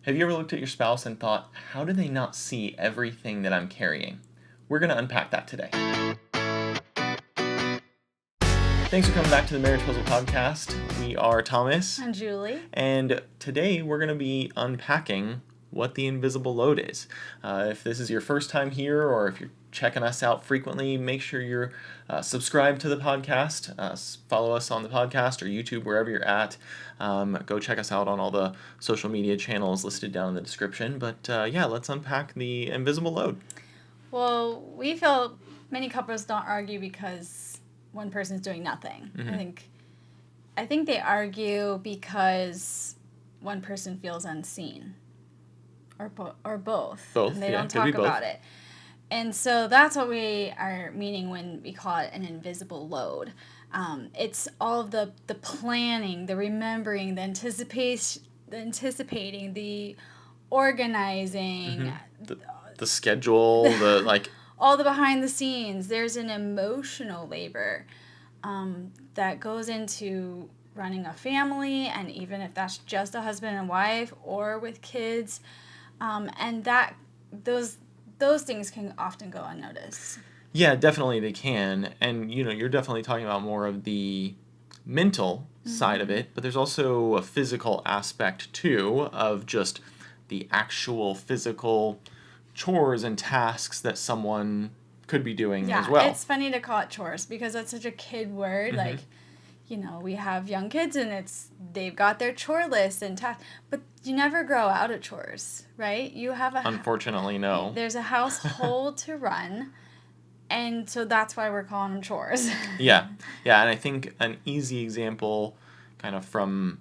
Have you ever looked at your spouse and thought, how do they not see everything that I'm carrying? We're going to unpack that today. Thanks for coming back to the Marriage Puzzle Podcast. We are Thomas. And Julie. And today we're going to be unpacking what the invisible load is. If this is your first time here, or if you're checking us out frequently, make sure you're subscribed to the podcast. Follow us on the podcast or YouTube, wherever you're at. Go check us out on all the social media channels listed down in the description. But let's unpack the invisible load. Well, we feel many couples don't argue because one person's doing nothing. Mm-hmm. I think they argue because one person feels unseen, or both. Both, and they don't talk about it. And so that's what we are meaning when we call it an invisible load. It's all of the planning, the remembering, the anticipating, the organizing, the schedule, the like. All the behind the scenes. There's an emotional labor that goes into running a family, and even if that's just a husband and wife or with kids, and that those things can often go unnoticed. Yeah, definitely they can. And you're definitely talking about more of the mental side of it, but there's also a physical aspect too of just the actual physical chores and tasks that someone could be doing as well. Yeah, it's funny to call it chores because that's such a kid word. Like, we have young kids and they've got their chore list and tasks, but you never grow out of chores, right? You have Unfortunately, no. There's a household to run, and so that's why we're calling them chores. Yeah, and I think an easy example kind of from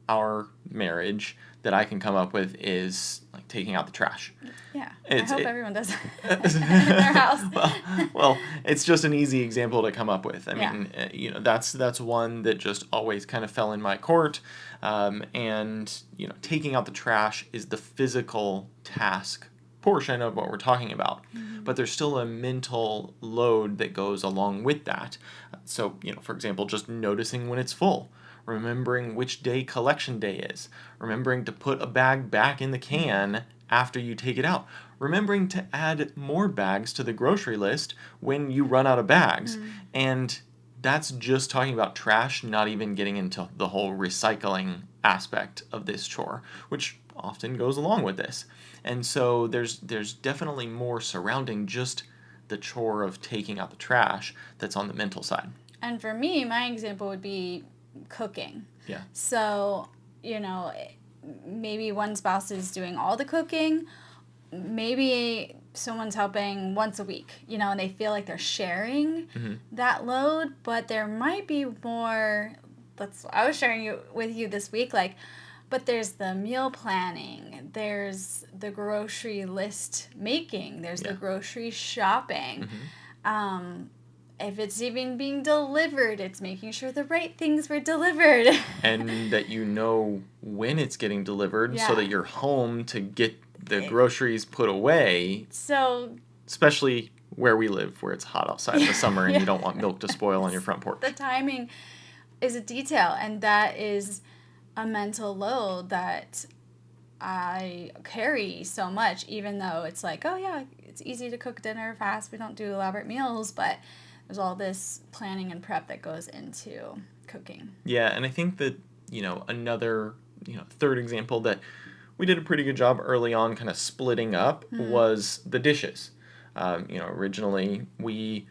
our marriage that I can come up with is like taking out the trash. Yeah, I hope everyone does that in their house. well, it's just an easy example to come up with. I mean, that's one that just always kind of fell in my court. And taking out the trash is the physical task portion of what we're talking about. But there's still a mental load that goes along with that. So, for example, just noticing when it's full. Remembering which day collection day is. Remembering to put a bag back in the can after you take it out. Remembering to add more bags to the grocery list when you run out of bags. And that's just talking about trash, not even getting into the whole recycling aspect of this chore, which often goes along with this. And so there's definitely more surrounding just the chore of taking out the trash that's on the mental side. And for me, my example would be cooking. Yeah. So, maybe one spouse is doing all the cooking. Maybe someone's helping once a week, and they feel like they're sharing that load, but there might be more. I was sharing with you this week, but there's the meal planning, there's the grocery list making, there's the grocery shopping. If it's even being delivered, it's making sure the right things were delivered. And that when it's getting delivered so that you're home to get the groceries put away. So, especially where we live, where it's hot outside in the summer and you don't want milk to spoil on your front porch. The timing is a detail, and that is a mental load that I carry so much, even though it's like, oh yeah, it's easy to cook dinner fast. We don't do elaborate meals, but there's all this planning and prep that goes into cooking. Yeah, and I think that, another, third example that we did a pretty good job early on kind of splitting up was the dishes. Originally we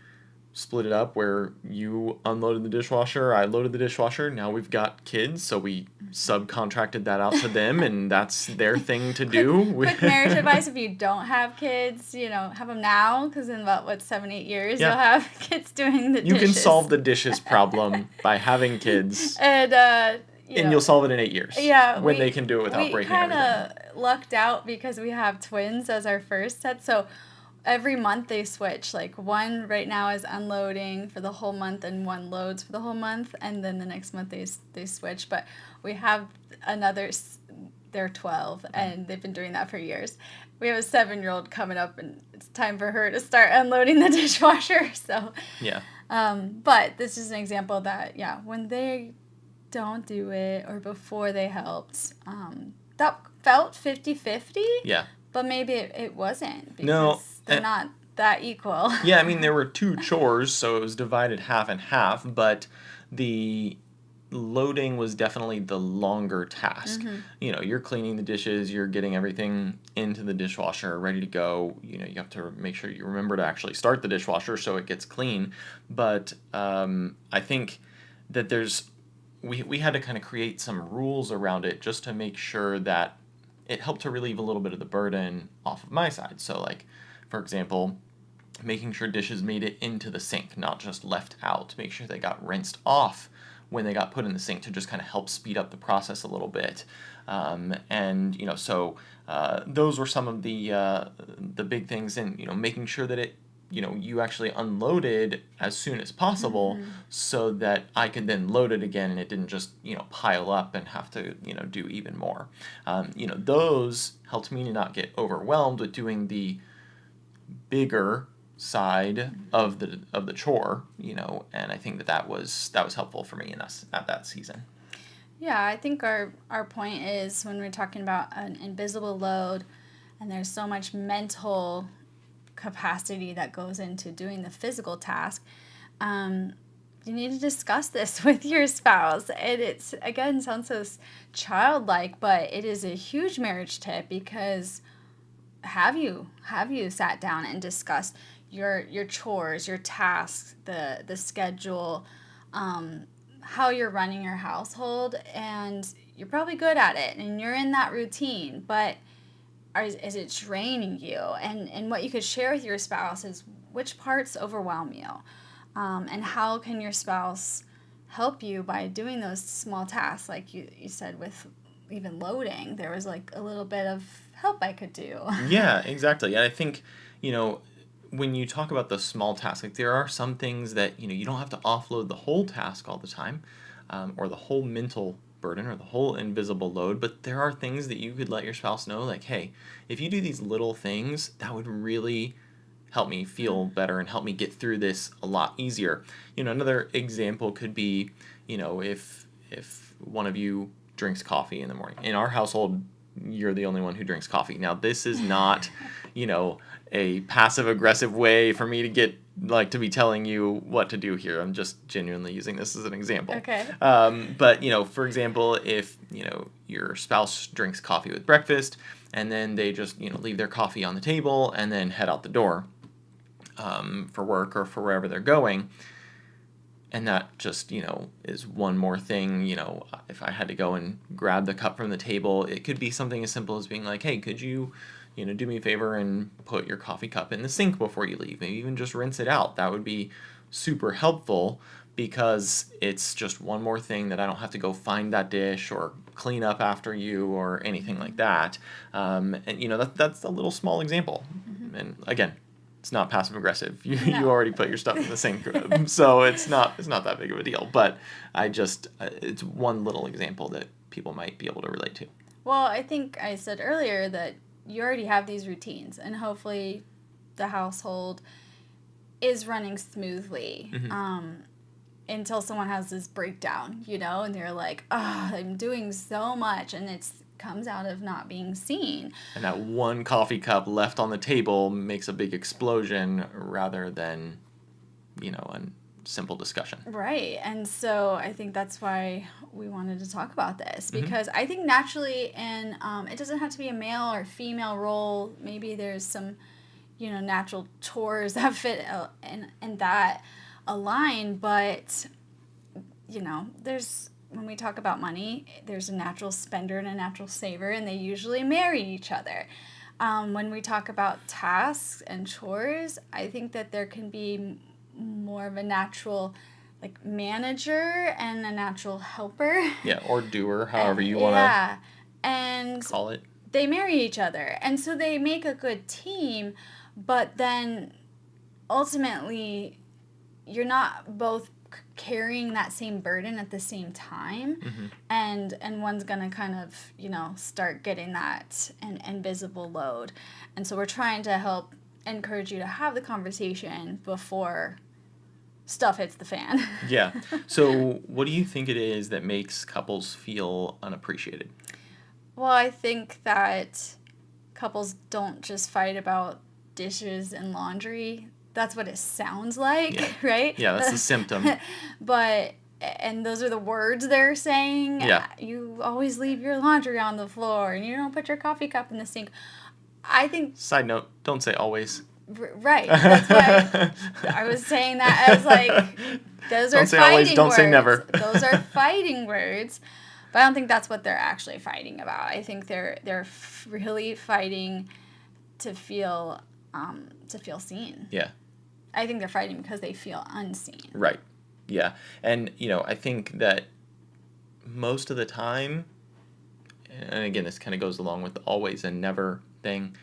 split it up where you unloaded the dishwasher, I loaded the dishwasher. Now we've got kids, so we subcontracted that out to them, and that's their thing to do. Quick marriage advice: if you don't have kids, have them now, because in about 7-8 years you'll have kids doing the dishes. You can solve the dishes problem by having kids, and you'll solve it in 8 years. Yeah, when they can do it without breaking everything. We kind of lucked out because we have twins as our first set, so every month they switch. One right now is unloading for the whole month and one loads for the whole month, and then the next month they switch. But we have another, they're 12, and they've been doing that for years. We have a 7-year-old coming up, and it's time for her to start unloading the dishwasher. So yeah. But this is an example that, when they don't do it or before they helped, that felt 50-50. Yeah. But maybe it wasn't because No, they're not that equal. Yeah, I mean, there were 2 chores, so it was divided half and half, but the loading was definitely the longer task. You know, you're cleaning the dishes, you're getting everything into the dishwasher, ready to go. You know, you have to make sure you remember to actually start the dishwasher so it gets clean. But I think that we had to kind of create some rules around it just to make sure that it helped to relieve a little bit of the burden off of my side. So, like, for example, making sure dishes made it into the sink, not just left out. Make sure they got rinsed off when they got put in the sink to just kind of help speed up the process a little bit. And you know, so those were some of the big things, and you know, making sure that it, you know, you actually unloaded as soon as possible, so that I could then load it again, and it didn't just, you know, pile up and have to, you know, do even more. You know, those helped me to not get overwhelmed with doing the bigger side of the chore, you know, and I think that was helpful for me in us at that season. Yeah, I think our point is when we're talking about an invisible load and there's so much mental capacity that goes into doing the physical task, you need to discuss this with your spouse. And it's, again, sounds so childlike, but it is a huge marriage tip because have you sat down and discussed your chores, your tasks, the schedule, how you're running your household, and you're probably good at it and you're in that routine, but is it draining you? And what you could share with your spouse is which parts overwhelm you, and how can your spouse help you by doing those small tasks, like you said with even loading. There was like a little bit of help I could do. Yeah, exactly. And I think, you know, when you talk about the small tasks, like there are some things that, you know, you don't have to offload the whole task all the time, or the whole mental burden or the whole invisible load, but there are things that you could let your spouse know, like, hey, if you do these little things, that would really help me feel better and help me get through this a lot easier. You know, another example could be, you know, if one of you drinks coffee in the morning. In our household, you're the only one who drinks coffee. Now, this is not, you know, a passive aggressive way for me to get, like, to be telling you what to do here. I'm just genuinely using this as an example. Okay. But, you know, for example, if, you know, your spouse drinks coffee with breakfast and then they just, you know, leave their coffee on the table and then head out the door for work or for wherever they're going, and that just, you know, is one more thing. You know, if I had to go and grab the cup from the table, it could be something as simple as being like, hey, could you, you know, do me a favor and put your coffee cup in the sink before you leave? Maybe even just rinse it out. That would be super helpful because it's just one more thing that I don't have to go find that dish or clean up after you or anything like that. And, you know, that's a little small example. And again, it's not passive aggressive. You already put your stuff in the sink, so it's not that big of a deal. But it's one little example that people might be able to relate to. Well, I think I said earlier that you already have these routines, and hopefully the household is running smoothly. Until someone has this breakdown, you know, and they're like, "Oh, I'm doing so much," and it's comes out of not being seen. And that one coffee cup left on the table makes a big explosion rather than, you know, a simple discussion. Right. And so I think that's why we wanted to talk about this, because I think naturally, and it doesn't have to be a male or female role. Maybe there's some, you know, natural chores that fit in that align, but, you know, when we talk about money, there's a natural spender and a natural saver, and they usually marry each other. When we talk about tasks and chores, I think that there can be more of a natural, like, manager and a natural helper. Yeah, or doer, however you want to call it. They marry each other, and so they make a good team, but then ultimately you're not both carrying that same burden at the same time, and one's gonna kind of, you know, start getting that invisible load. And so we're trying to help encourage you to have the conversation before stuff hits the fan. Yeah. So what do you think it is that makes couples feel unappreciated? Well, I think that couples don't just fight about dishes and laundry. That's what it sounds like, Yeah. right? Yeah, that's the symptom. But, and those are the words they're saying. Yeah. You always leave your laundry on the floor and you don't put your coffee cup in the sink. I think. Side note, don't say always. Right. That's why I was saying that as like, those are Don't say fighting always, don't words. say never. Those are fighting words. But I don't think that's what they're actually fighting about. I think they're really fighting to feel seen. Yeah. I think they're fighting because they feel unseen. Right. Yeah. And, I think that most of the time, and again, this kind of goes along with the always and never thing,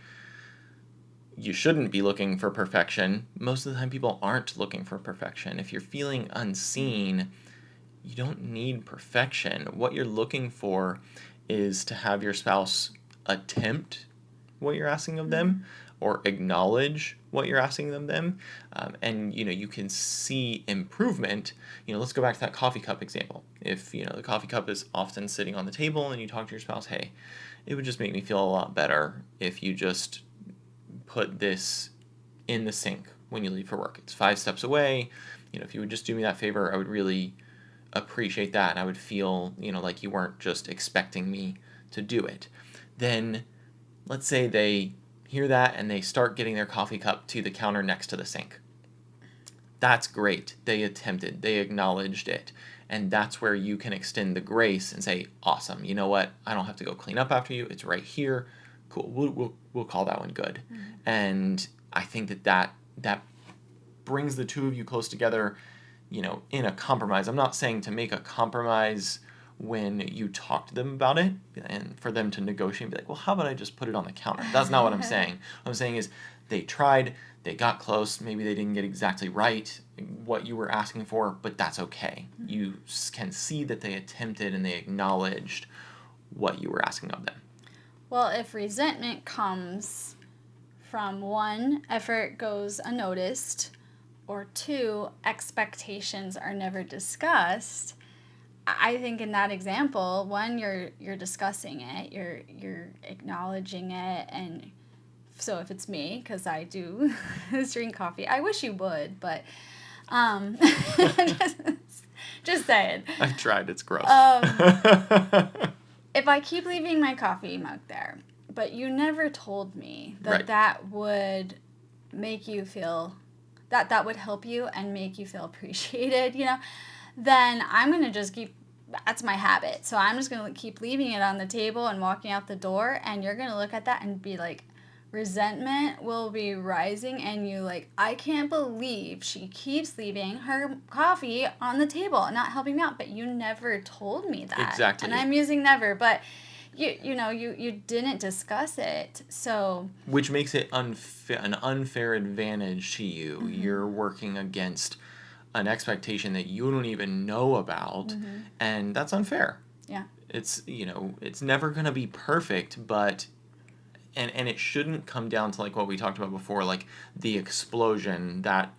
you shouldn't be looking for perfection. Most of the time, people aren't looking for perfection. If you're feeling unseen, you don't need perfection. What you're looking for is to have your spouse attempt what you're asking of them or acknowledge what you're asking them. And, you can see improvement. Let's go back to that coffee cup example. If, the coffee cup is often sitting on the table and you talk to your spouse, hey, it would just make me feel a lot better if you just put this in the sink when you leave for work. It's 5 steps away. If you would just do me that favor, I would really appreciate that, and I would feel, like you weren't just expecting me to do it. Then let's say they hear that and they start getting their coffee cup to the counter next to the sink. That's great. They attempted. They acknowledged it. And that's where you can extend the grace and say, awesome, you know what? I don't have to go clean up after you. It's right here. Cool. We'll call that one good. Mm-hmm. And I think that brings the two of you close together, in a compromise. I'm not saying to make a compromise when you talk to them about it and for them to negotiate and be like, well, how about I just put it on the counter? That's not what I'm saying. What I'm saying is they tried, they got close, maybe they didn't get exactly right what you were asking for, but that's okay. Mm-hmm. You can see that they attempted and they acknowledged what you were asking of them. Well, if resentment comes from 1, effort goes unnoticed, or 2, expectations are never discussed, I think in that example, 1, you're discussing it, you're acknowledging it, and so if it's me, because I do drink coffee, I wish you would, but just saying. I've tried, it's gross. If I keep leaving my coffee mug there, but you never told me that right. that would make you feel, that would help you and make you feel appreciated, then I'm going to just that's my habit. So I'm just going to keep leaving it on the table and walking out the door, and you're going to look at that and be like, resentment will be rising, and you like, I can't believe she keeps leaving her coffee on the table and not helping me out, but you never told me that. Exactly. And I'm using never, but you didn't discuss it, so which makes it an unfair advantage to you. Mm-hmm. You're working against an expectation that you don't even know about, mm-hmm. and that's unfair. Yeah. It's it's never going to be perfect, but and it shouldn't come down to like what we talked about before, like the explosion that,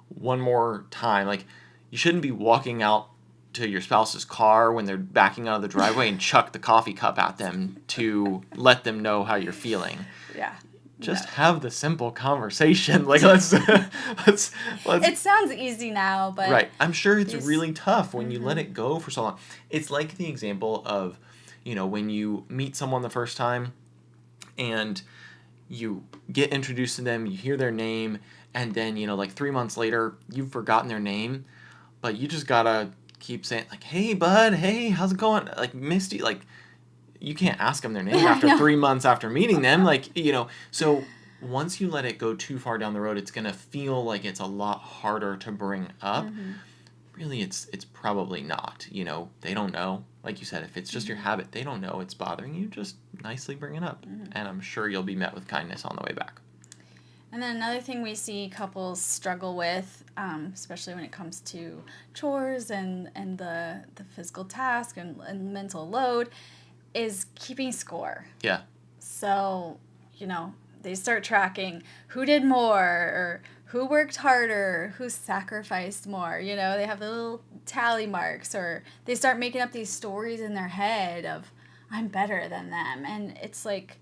one more time, like you shouldn't be walking out to your spouse's car when they're backing out of the driveway and chuck the coffee cup at them to let them know how you're feeling. Yeah. Just have the simple conversation. Like let's It sounds easy now, but right. I'm sure it's really tough when you let it go for so long. It's like the example of, when you meet someone the first time and you get introduced to them, you hear their name, and then, like 3 months later, you've forgotten their name, but you just gotta keep saying, like, hey, bud, hey, how's it going? Like, Misty, like, you can't ask them their name after 3 months after meeting them. Like, so once you let it go too far down the road, it's gonna feel like it's a lot harder to bring up. Mm-hmm. Really, it's probably not. They don't know. Like you said, if it's just your habit, they don't know it's bothering you. Just nicely bring it up. Mm-hmm. And I'm sure you'll be met with kindness on the way back. And then another thing we see couples struggle with, especially when it comes to chores and the physical task and mental load, is keeping score. Yeah. So, they start tracking who did more or who worked harder, who sacrificed more. They have the little tally marks, or they start making up these stories in their head of, I'm better than them. And it's like,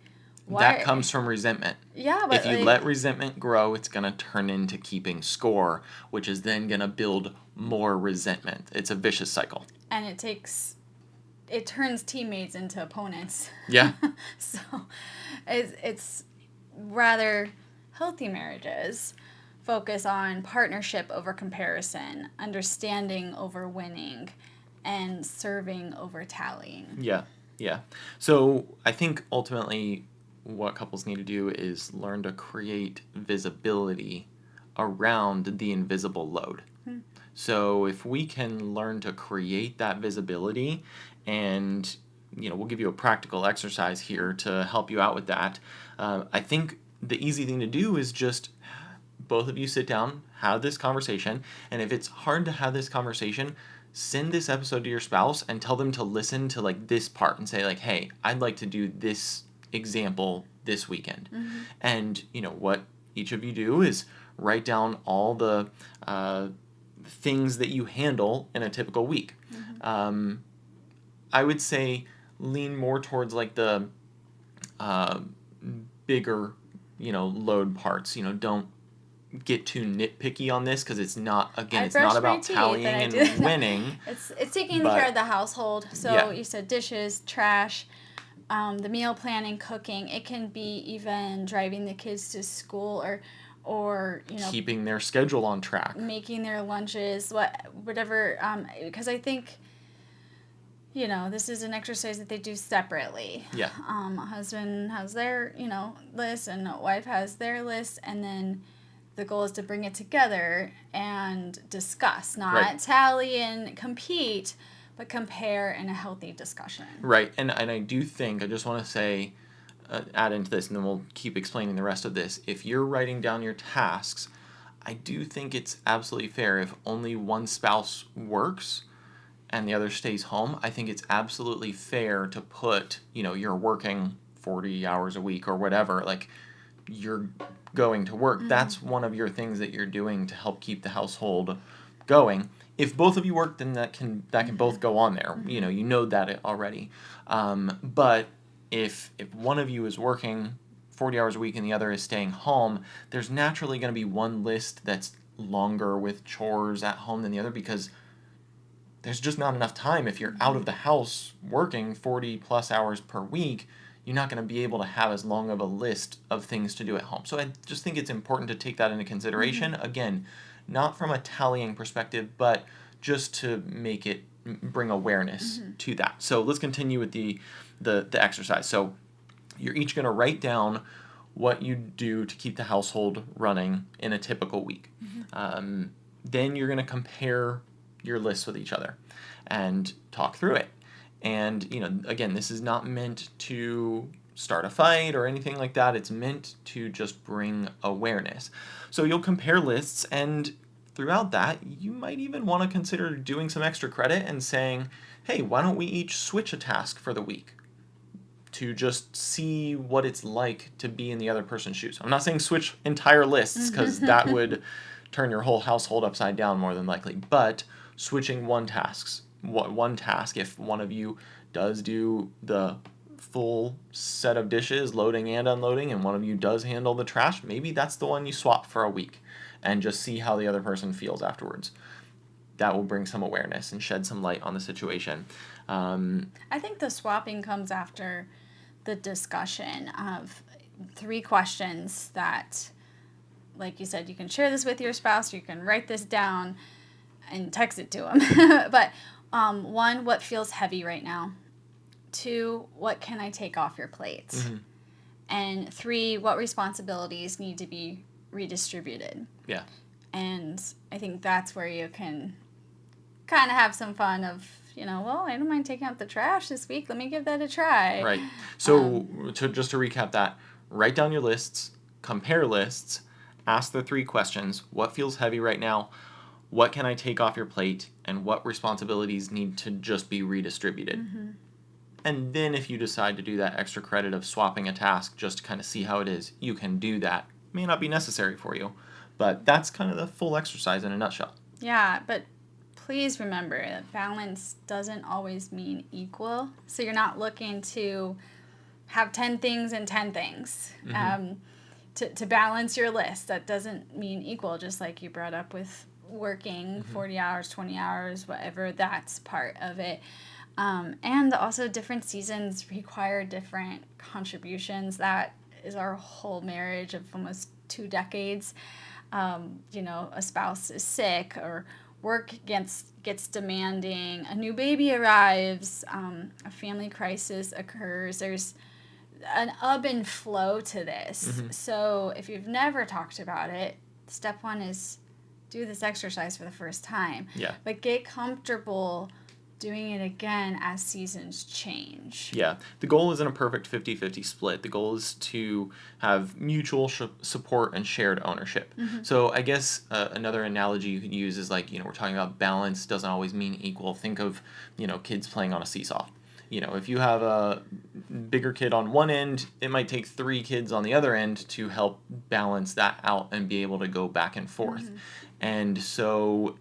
why? That comes from resentment. Yeah, but if you let resentment grow, it's going to turn into keeping score, which is then going to build more resentment. It's a vicious cycle. And it turns teammates into opponents. Yeah. So it's rather healthy marriages focus on partnership over comparison, understanding over winning, and serving over tallying. Yeah. Yeah. So I think ultimately what couples need to do is learn to create visibility around the invisible load. So if we can learn to create that visibility, and we'll give you a practical exercise here to help you out with that. I think the easy thing to do is just both of you sit down, have this conversation, and if it's hard to have this conversation, send this episode to your spouse and tell them to listen to like this part and say like, hey, I'd like to do this example this weekend. And what each of you do is write down all the things that you handle in a typical week. I would say lean more towards like the bigger load parts. Don't get too nitpicky on this, because it's not about tallying and winning. It's taking care of the household. So you said dishes, trash, the meal planning, cooking. It can be even driving the kids to school, or keeping their schedule on track, making their lunches, whatever. Because I think this is an exercise that they do separately. Yeah. A husband has their list, and a wife has their list, and then the goal is to bring it together and discuss, not tally and compete, but compare in a healthy discussion. Right. And I do think, I just want to say, add into this, and then we'll keep explaining the rest of this. If you're writing down your tasks, I do think it's absolutely fair if only one spouse works and the other stays home. I think it's absolutely fair to put, you're working 40 hours a week or whatever, like you're going to work. That's one of your things that you're doing to help keep the household going. If both of you work, then that can both go on there. You know that already. But if one of you is working 40 hours a week and the other is staying home, there's naturally going to be one list that's longer with chores at home than the other, because there's just not enough time. If you're out of the house working 40 plus hours per week, you're not going to be able to have as long of a list of things to do at home. So I just think it's important to take that into consideration. Again, not from a tallying perspective, but just to bring awareness to that. So let's continue with the exercise. So you're each going to write down what you do to keep the household running in a typical week. Then you're going to compare your lists with each other and talk through it. And, again, this is not meant to start a fight or anything like that. It's meant to just bring awareness. So you'll compare lists, and throughout that, you might even want to consider doing some extra credit and saying, hey, why don't we each switch a task for the week to just see what it's like to be in the other person's shoes. I'm not saying switch entire lists, because that would turn your whole household upside down more than likely, but switching one task, if one of you does do the full set of dishes, loading and unloading, and one of you does handle the trash, maybe that's the one you swap for a week and just see how the other person feels afterwards. That will bring some awareness and shed some light on the situation. I think the swapping comes after the discussion of 3 questions that, like you said, you can share this with your spouse, or you can write this down and text it to them. But 1, what feels heavy right now? 2, what can I take off your plate? And 3, what responsibilities need to be redistributed? Yeah. And I think that's where you can kind of have some fun of, well, I don't mind taking out the trash this week. Let me give that a try. Right. So just to recap that, write down your lists, compare lists, ask the 3 questions. What feels heavy right now? What can I take off your plate? And what responsibilities need to just be redistributed? And then if you decide to do that extra credit of swapping a task just to kind of see how it is, you can do that. It may not be necessary for you, but that's kind of the full exercise in a nutshell. Yeah, but please remember that balance doesn't always mean equal. So you're not looking to have 10 things and 10 things. To balance your list, that doesn't mean equal, just like you brought up with working 40 hours, 20 hours, whatever, that's part of it. And also different seasons require different contributions. That is our whole marriage of almost 2 decades. A spouse is sick, or work gets demanding, a new baby arrives, a family crisis occurs. There's an ebb and flow to this. So if you've never talked about it, step 1 is do this exercise for the first time. Yeah. But get comfortable doing it again as seasons change. Yeah. The goal isn't a perfect 50-50 split. The goal is to have mutual support and shared ownership. So I guess another analogy you could use is like, we're talking about balance doesn't always mean equal. Think of, kids playing on a seesaw. If you have a bigger kid on one end, it might take 3 kids on the other end to help balance that out and be able to go back and forth. And so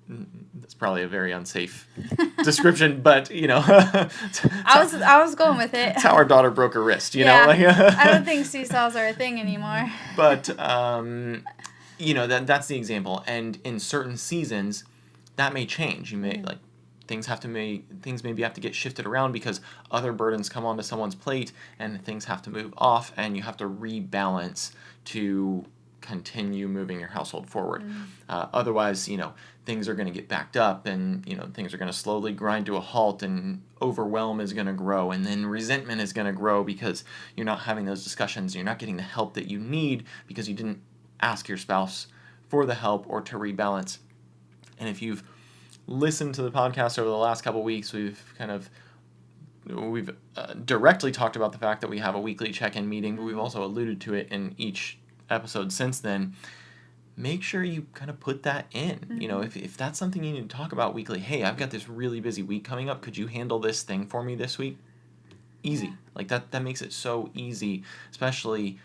that's probably a very unsafe description, but I was going with it. That's how our daughter broke her wrist, know. I don't think seesaws are a thing anymore. But that's the example. And in certain seasons, that may change. You may things maybe have to get shifted around because other burdens come onto someone's plate, and things have to move off, and you have to rebalance to continue moving your household forward. Otherwise, things are going to get backed up, and things are going to slowly grind to a halt, and overwhelm is going to grow, and then resentment is going to grow because you're not having those discussions. You're not getting the help that you need because you didn't ask your spouse for the help or to rebalance. And if you've listened to the podcast over the last couple weeks, we've directly talked about the fact that we have a weekly check-in meeting, but we've also alluded to it in each episode since then. Make sure you kind of put that in. If that's something you need to talk about weekly, hey, I've got this really busy week coming up, could you handle this thing for me this week? Easy. That makes it so easy, especially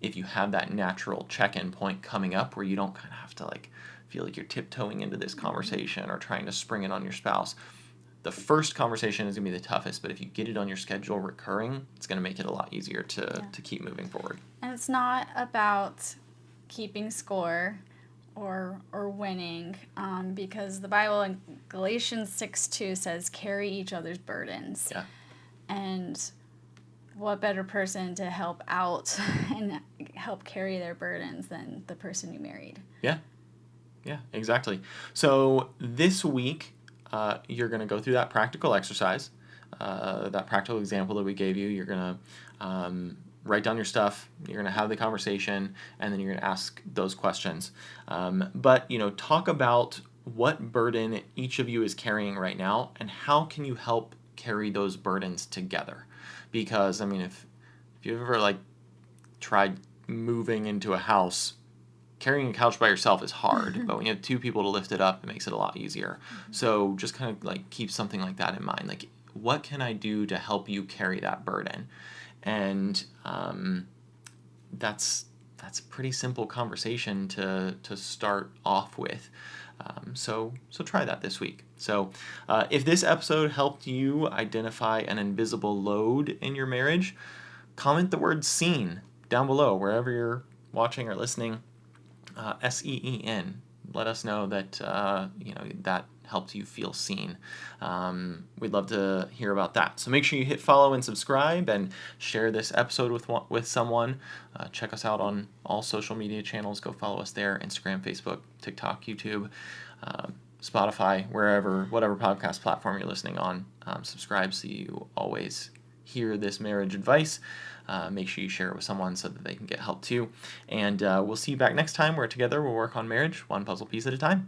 if you have that natural check-in point coming up where you don't kind of have to feel like you're tiptoeing into this conversation or trying to spring it on your spouse. The first conversation is going to be the toughest, but if you get it on your schedule recurring, it's going to make it a lot easier to keep moving forward. And it's not about keeping score or winning, because the Bible in Galatians 6:2 says, carry each other's burdens. Yeah. And what better person to help out and help carry their burdens than the person you married? Yeah, exactly. So this week, you're going to go through that practical exercise, that practical example that we gave you. You're going to write down your stuff. You're going to have the conversation, and then you're going to ask those questions. But talk about what burden each of you is carrying right now, and how can you help carry those burdens together? Because if you've ever tried moving into a house, carrying a couch by yourself is hard, but when you have 2 people to lift it up, it makes it a lot easier. So just kind of keep something like that in mind. What can I do to help you carry that burden? And that's a pretty simple conversation to start off with. So try that this week. So if this episode helped you identify an invisible load in your marriage, comment the word seen down below wherever you're watching or listening. SEEN. Let us know that that helped you feel seen. We'd love to hear about that. So make sure you hit follow and subscribe, and share this episode with someone. Check us out on all social media channels. Go follow us there: Instagram, Facebook, TikTok, YouTube, Spotify, whatever podcast platform you're listening on. Subscribe so you always hear this marriage advice. Make sure you share it with someone so that they can get help too. And we'll see you back next time, where together we'll work on marriage one puzzle piece at a time.